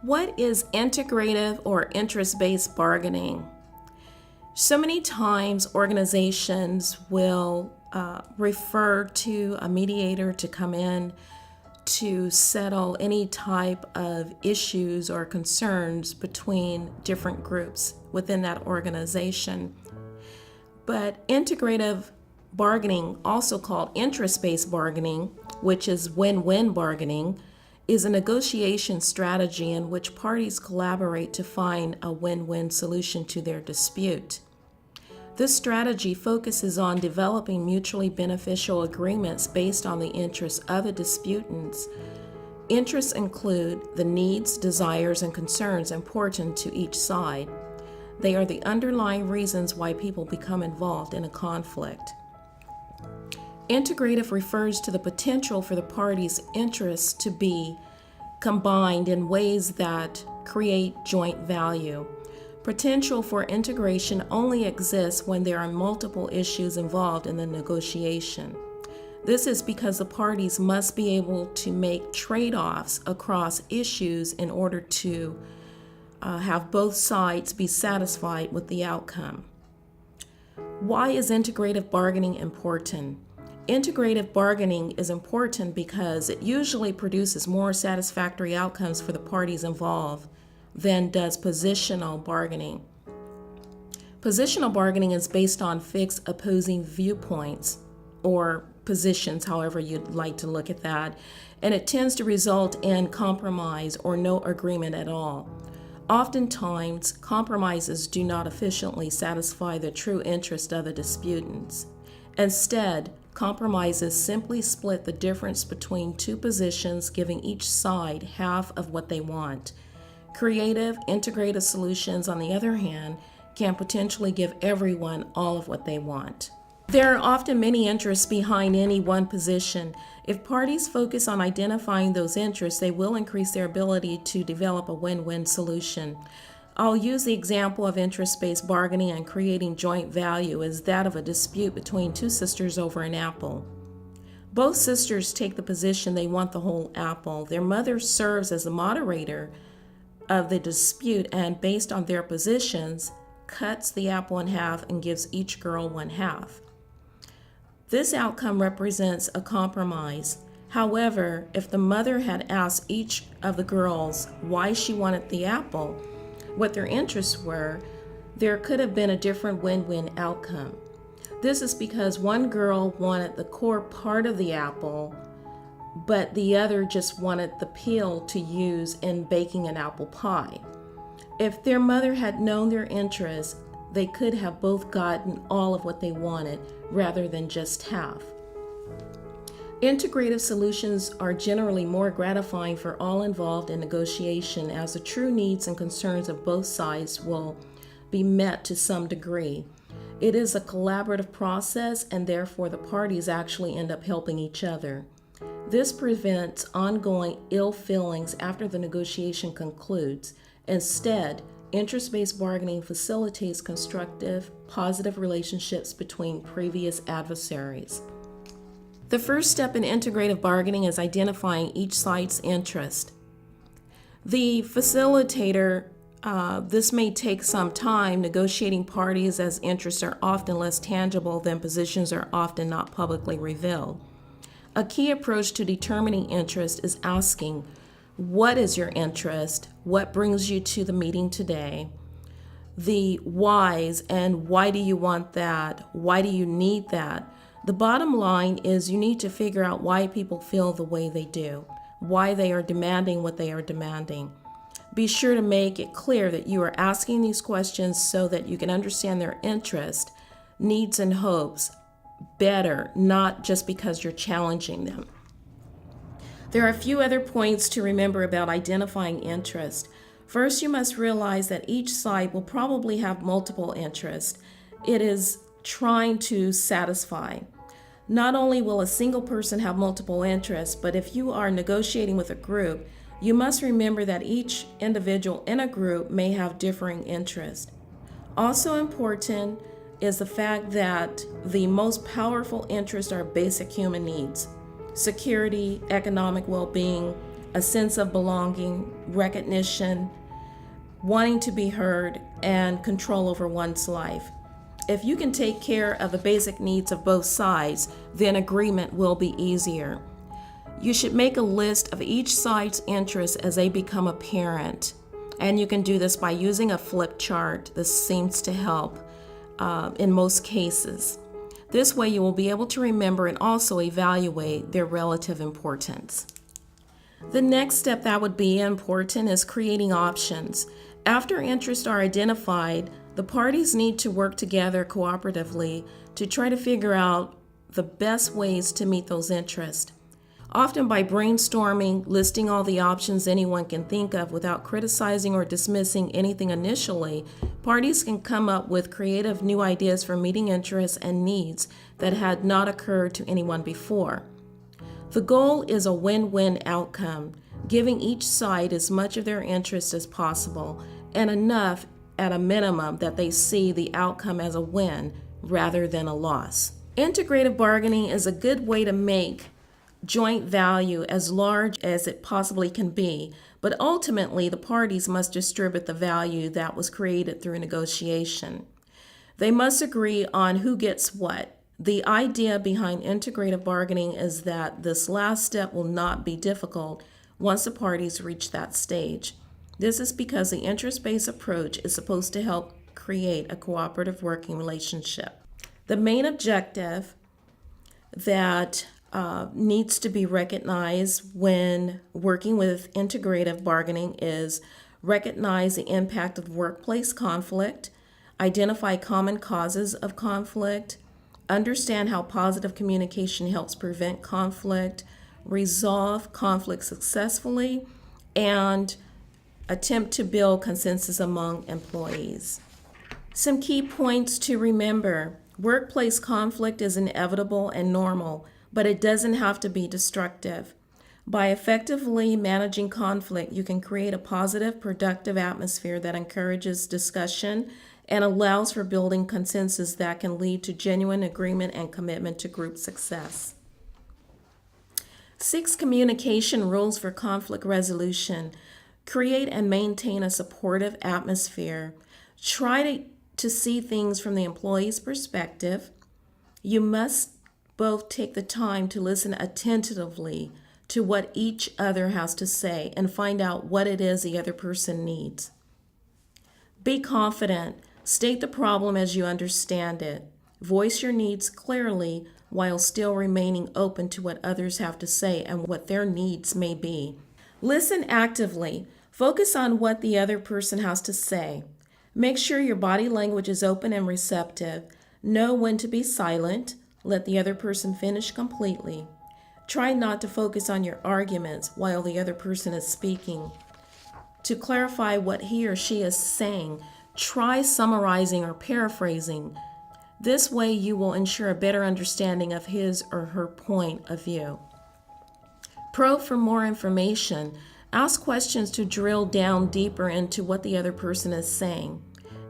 What is integrative or interest-based bargaining? So many times organizations will refer to a mediator to come in to settle any type of issues or concerns between different groups within that organization. But integrative bargaining, also called interest-based bargaining, which is win-win bargaining, is a negotiation strategy in which parties collaborate to find a win-win solution to their dispute. This strategy focuses on developing mutually beneficial agreements based on the interests of the disputants. Interests include the needs, desires, and concerns important to each side. They are the underlying reasons why people become involved in a conflict. Integrative refers to the potential for the parties' interests to be combined in ways that create joint value. Potential for integration only exists when there are multiple issues involved in the negotiation. This is because the parties must be able to make trade-offs across issues in order to have both sides be satisfied with the outcome. Why is integrative bargaining important? Integrative bargaining is important because it usually produces more satisfactory outcomes for the parties involved than does positional bargaining. Positional bargaining is based on fixed opposing viewpoints or positions, however you'd like to look at that, and it tends to result in compromise or no agreement at all. Oftentimes, compromises do not efficiently satisfy the true interest of the disputants. Instead, compromises simply split the difference between two positions, giving each side half of what they want. Creative, integrative solutions, on the other hand, can potentially give everyone all of what they want. There are often many interests behind any one position. If parties focus on identifying those interests, they will increase their ability to develop a win-win solution. I'll use the example of interest-based bargaining and creating joint value as that of a dispute between two sisters over an apple. Both sisters take the position they want the whole apple. Their mother serves as the moderator of the dispute and, based on their positions, cuts the apple in half and gives each girl one half. This outcome represents a compromise. However, if the mother had asked each of the girls why she wanted the apple, what their interests were, there could have been a different win-win outcome. This is because one girl wanted the core part of the apple, but the other just wanted the peel to use in baking an apple pie. If their mother had known their interests, they could have both gotten all of what they wanted rather than just half. Integrative solutions are generally more gratifying for all involved in negotiation, as the true needs and concerns of both sides will be met to some degree. It is a collaborative process, and therefore the parties actually end up helping each other. This prevents ongoing ill feelings after the negotiation concludes. Instead, interest-based bargaining facilitates constructive, positive relationships between previous adversaries. The first step in integrative bargaining is identifying each side's interest. The facilitator, this may take some time. Negotiating parties as interests are often less tangible than positions are often not publicly revealed. A key approach to determining interest is asking, what is your interest? What brings you to the meeting today? The whys, and why do you want that? Why do you need that? The bottom line is you need to figure out why people feel the way they do, why they are demanding what they are demanding. Be sure to make it clear that you are asking these questions so that you can understand their interest, needs, and hopes better, not just because you're challenging them. There are a few other points to remember about identifying interest. First, you must realize that each side will probably have multiple interests it is trying to satisfy. Not only will a single person have multiple interests, but if you are negotiating with a group, you must remember that each individual in a group may have differing interests. Also important is the fact that the most powerful interests are basic human needs: security, economic well-being, a sense of belonging, recognition, wanting to be heard, and control over one's life. If you can take care of the basic needs of both sides, then agreement will be easier. You should make a list of each side's interests as they become apparent. And you can do this by using a flip chart. This seems to help in most cases. This way you will be able to remember and also evaluate their relative importance. The next step that would be important is creating options. After interests are identified, the parties need to work together cooperatively to try to figure out the best ways to meet those interests. Often by brainstorming, listing all the options anyone can think of without criticizing or dismissing anything initially, parties can come up with creative new ideas for meeting interests and needs that had not occurred to anyone before. The goal is a win-win outcome, giving each side as much of their interest as possible and enough at a minimum that they see the outcome as a win rather than a loss. Integrative bargaining is a good way to make joint value as large as it possibly can be, but ultimately the parties must distribute the value that was created through negotiation. They must agree on who gets what. The idea behind integrative bargaining is that this last step will not be difficult once the parties reach that stage. This is because the interest-based approach is supposed to help create a cooperative working relationship. The main objective that needs to be recognized when working with integrative bargaining is recognize the impact of workplace conflict, identify common causes of conflict, understand how positive communication helps prevent conflict, resolve conflict successfully, and attempt to build consensus among employees. Some key points to remember. Workplace conflict is inevitable and normal, but it doesn't have to be destructive. By effectively managing conflict, you can create a positive, productive atmosphere that encourages discussion and allows for building consensus that can lead to genuine agreement and commitment to group success. 6 communication rules for conflict resolution. Create and maintain a supportive atmosphere. Try to see things from the employee's perspective. You must both take the time to listen attentively to what each other has to say and find out what it is the other person needs. Be confident. State the problem as you understand it. Voice your needs clearly while still remaining open to what others have to say and what their needs may be. Listen actively. Focus on what the other person has to say. Make sure your body language is open and receptive. Know when to be silent. Let the other person finish completely. Try not to focus on your arguments while the other person is speaking. To clarify what he or she is saying, try summarizing or paraphrasing. This way you will ensure a better understanding of his or her point of view. Probe for more information. Ask questions to drill down deeper into what the other person is saying.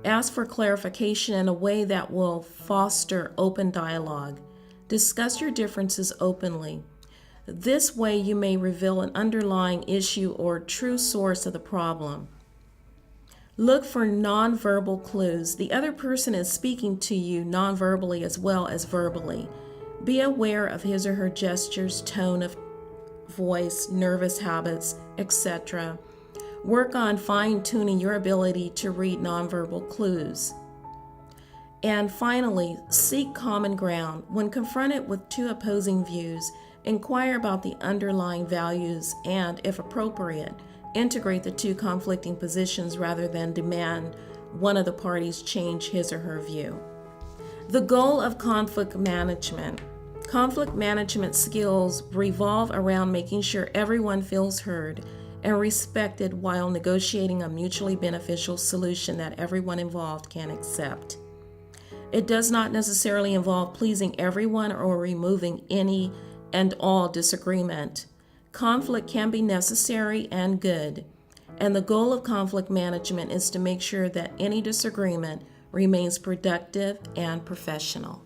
Ask for clarification in a way that will foster open dialogue. Discuss your differences openly. This way you may reveal an underlying issue or true source of the problem. Look for nonverbal clues. The other person is speaking to you nonverbally as well as verbally. Be aware of his or her gestures, tone of voice, nervous habits, etc. Work on fine-tuning your ability to read nonverbal clues. And finally, seek common ground. When confronted with 2 opposing views, inquire about the underlying values and, if appropriate, integrate the 2 conflicting positions rather than demand one of the parties change his or her view. The goal of conflict management. Conflict management skills revolve around making sure everyone feels heard and respected while negotiating a mutually beneficial solution that everyone involved can accept. It does not necessarily involve pleasing everyone or removing any and all disagreement. Conflict can be necessary and good, and the goal of conflict management is to make sure that any disagreement remains productive and professional.